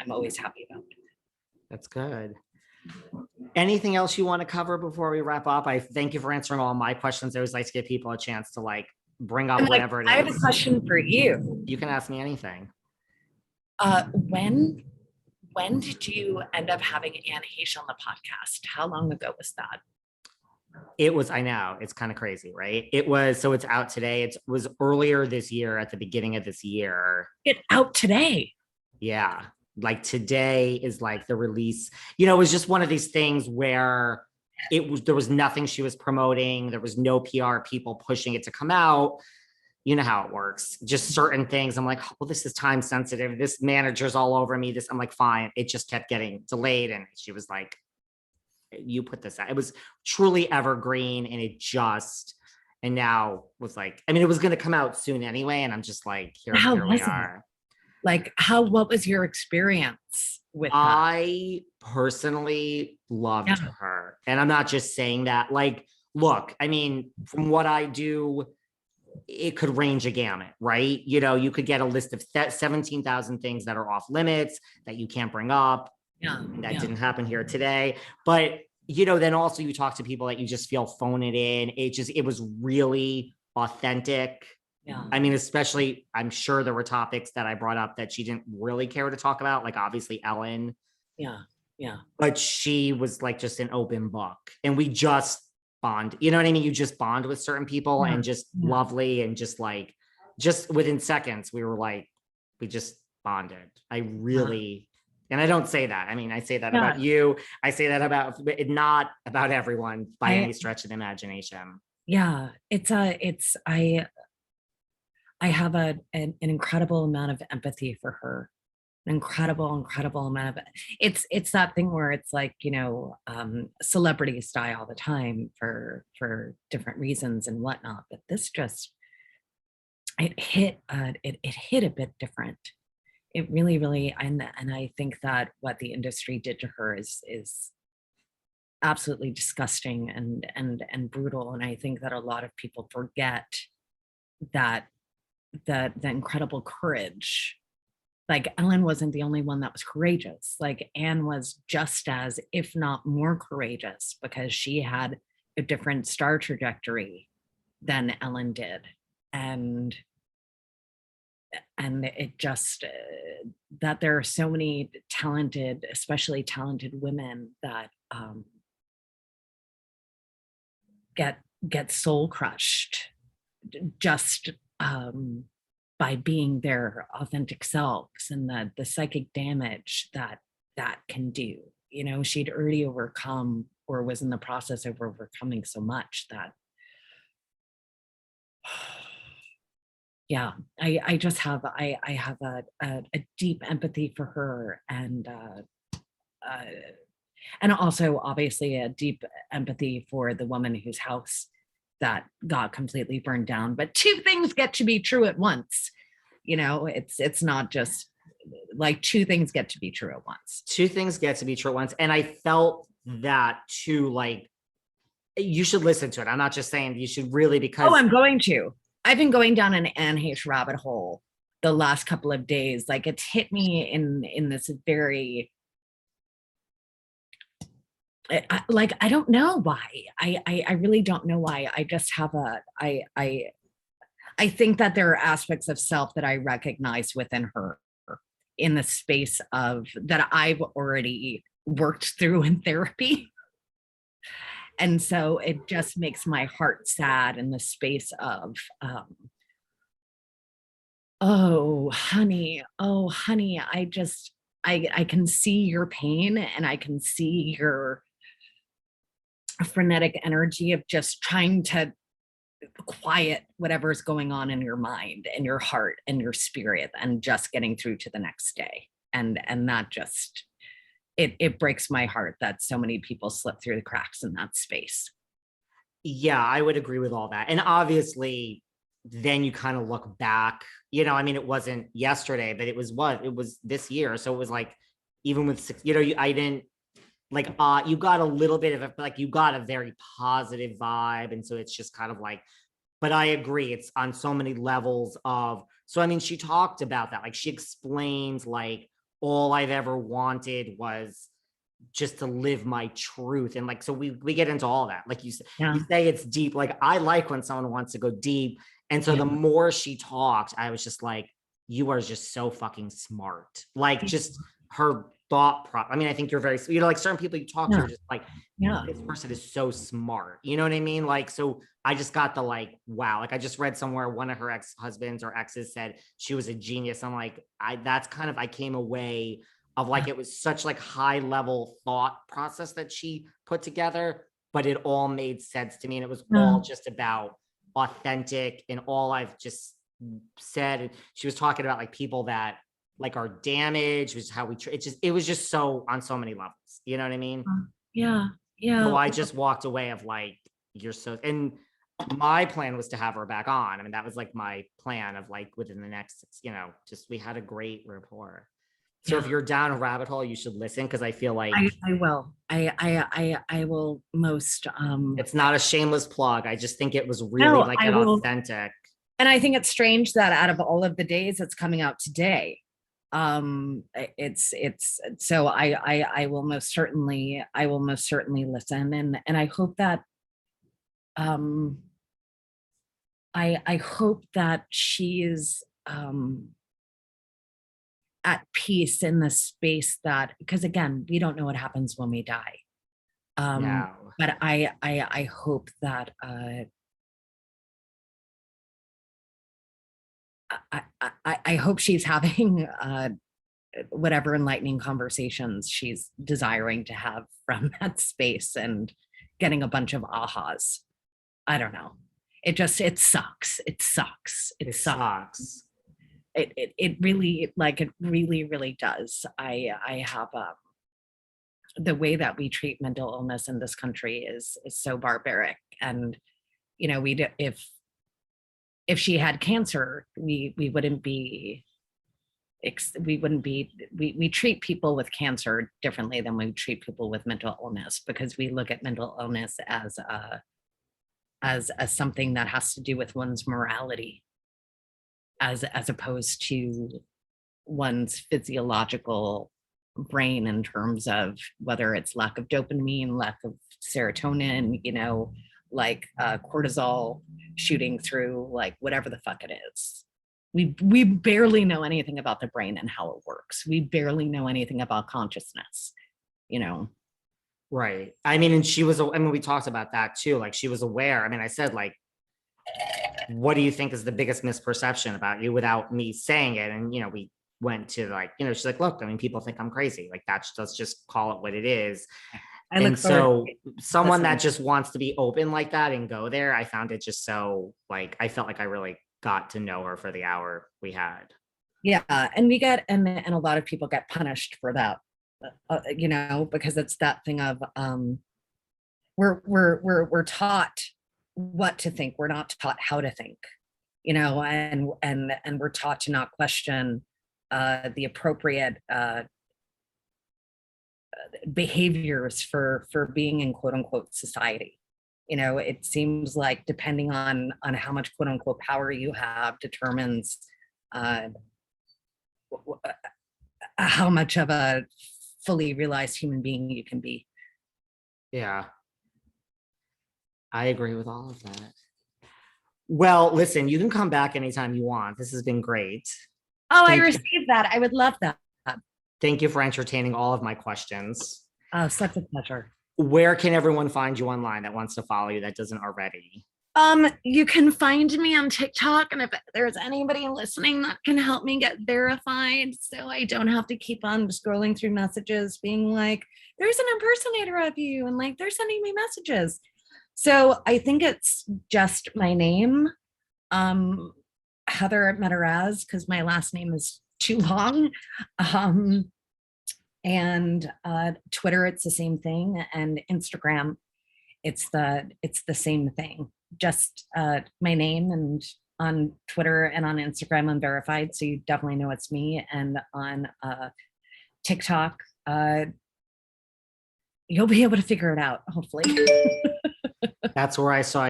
I'm always happy about. That's good. Anything else you want to cover before we wrap up? I thank you for answering all my questions. I always like to give people a chance to like bring up whatever it is. I have a question for you. You can ask me anything. When did you end up having Anne Heche on the podcast? How long ago was that? It was, I know, it's kind of crazy, right? It was, so it's out today. It was earlier this year, at the beginning of this year. It's out today. Yeah. Like today is like the release. You know, it was just one of these things where there was nothing she was promoting. There was no PR people pushing it to come out. You know how it works. Just certain things. I'm like, well, this is time sensitive. This manager's all over me. I'm like, fine. It just kept getting delayed. And she was like, you put this out. It was truly evergreen, and now was like, I mean, it was going to come out soon anyway. And I'm just like, here we are. Like, what was your experience with that? I personally loved her. And I'm not just saying that. Like, look, I mean, from what I do, it could range a gamut, right? You know, you could get a list of 17,000 things that are off limits that you can't bring up. That didn't happen here today. But, you know, then also you talk to people that you just feel phone it in. It was really authentic. Yeah. I mean, especially, I'm sure there were topics that I brought up that she didn't really care to talk about, like obviously Ellen. Yeah. But she was like just an open book, and we just bond. You know what I mean? You just bond with certain people and just lovely, and just within seconds, we just bonded. I really, and I don't say that. I mean, I say that about you. I say that not about everyone by any stretch of the imagination. Yeah, I have an incredible amount of empathy for her. An incredible amount of it. It's that thing where it's like, you know, celebrities die all the time for different reasons and whatnot. But this just it hit a bit different. It really, and I think that what the industry did to her is absolutely disgusting and brutal. And I think that a lot of people forget that the incredible courage. Like, Ellen wasn't the only one that was courageous. Like, Anne was just as, if not more courageous, because she had a different star trajectory than Ellen did. And it just, that there are so many talented, especially talented women that get soul crushed just by being their authentic selves, and the psychic damage that can do. You know, she'd already overcome, or was in the process of overcoming, so much that I just have a deep empathy for her, and also obviously a deep empathy for the woman whose house that got completely burned down. But two things get to be true at once. You know, it's not just like two things get to be true at once. Two things get to be true at once. And I felt that too, like, you should listen to it. I'm not just saying you should really, because I'm going to. I've been going down an Anne Heche rabbit hole the last couple of days. Like, it's hit me in this very, I don't know why. I really don't know why. I just have I think that there are aspects of self that I recognize within her in the space of that I've already worked through in therapy. And so it just makes my heart sad in the space of, oh, honey, I can see your pain, and I can see your frenetic energy of just trying to quiet whatever's going on in your mind and your heart and your spirit, and just getting through to the next day. And that just, it breaks my heart that so many people slip through the cracks in that space. Yeah, I would agree with all that. And obviously, then you kind of look back, you know, I mean, it wasn't yesterday, but it was this year. So it was like, even with, you know, I didn't like, you got a little bit of it, like you got a very positive vibe. And so it's just kind of like, but I agree, it's on so many levels of, so I mean, she talked about that, like she explains like all I've ever wanted was just to live my truth. And like, so we get into all that. Like you Yeah. say it's deep. Like I like when someone wants to go deep. And so Yeah. the more she talked, I was just like, you are just so fucking smart. Like just her I mean, I think you're very, like certain people you talk to Yeah. are just like, Yeah. this person is so smart. You know what I mean? Like, so I just got the like, wow. Like I just read somewhere one of her ex-husbands or exes said she was a genius. I'm like, that's kind of, I came away of like, it was such like high level thought process that she put together, but it all made sense to me. And it was all just about authentic, and all I've just said. And she was talking about like people that like are damaged, which is how it was just so on so many levels. You know what I mean? Yeah. So Yeah. I just walked away of like, you're so, and my plan was to have her back on. I mean, that was like my plan of like within the next, just we had a great rapport. So if you're down a rabbit hole, you should listen, because I feel like I will. I will most it's not a shameless plug. I just think it was really no, like I an will. authentic. And I think it's strange that out of all of the days it's coming out today. It's so I will most certainly listen, and I hope that um I hope that she is at peace in the space, that because again, we don't know what happens when we die. No. But I hope that I hope she's having whatever enlightening conversations she's desiring to have from that space, and getting a bunch of ahas. I don't know. It sucks. It sucks. It sucks. Sucks. It really, like, it really, really does. I have the way that we treat mental illness in this country is so barbaric. And if she had cancer, we wouldn't be we treat people with cancer differently than we treat people with mental illness, because we look at mental illness as something that has to do with one's morality, as opposed to one's physiological brain, in terms of whether it's lack of dopamine, lack of serotonin, like cortisol shooting through, like whatever the fuck it is. We barely know anything about the brain and how it works. We barely know anything about consciousness, Right. I mean, and we talked about that too. Like she was aware. I mean, I said like, what do you think is the biggest misperception about you, without me saying it? And, we went to like, she's like, look, I mean, people think I'm crazy. Like let's just call it what it is. And so someone that just wants to be open like that and go there, I found it just so like, I felt like I really got to know her for the hour we had. Yeah. And we get, and a lot of people get punished for that, because it's that thing of, we're taught what to think. We're not taught how to think, and we're taught to not question the appropriate behaviors for being in quote unquote society. It seems like depending on how much quote unquote power you have determines how much of a fully realized human being you can be. Yeah. I agree with all of that. Well, listen, you can come back anytime you want. This has been great. Oh, I received that. I would love that. Thank you for entertaining all of my questions. Oh, such a pleasure. Where can everyone find you online that wants to follow you that doesn't already? You can find me on TikTok, and if there's anybody listening that can help me get verified, so I don't have to keep on scrolling through messages being like, there's an impersonator of you, and like they're sending me messages. So I think it's just my name, Heather Matarazzo, because my last name is too long. And Twitter, it's the same thing, and Instagram, it's the same thing. Just my name, and on Twitter and on Instagram, I'm verified, so you definitely know it's me. And on TikTok, you'll be able to figure it out, hopefully. That's where I saw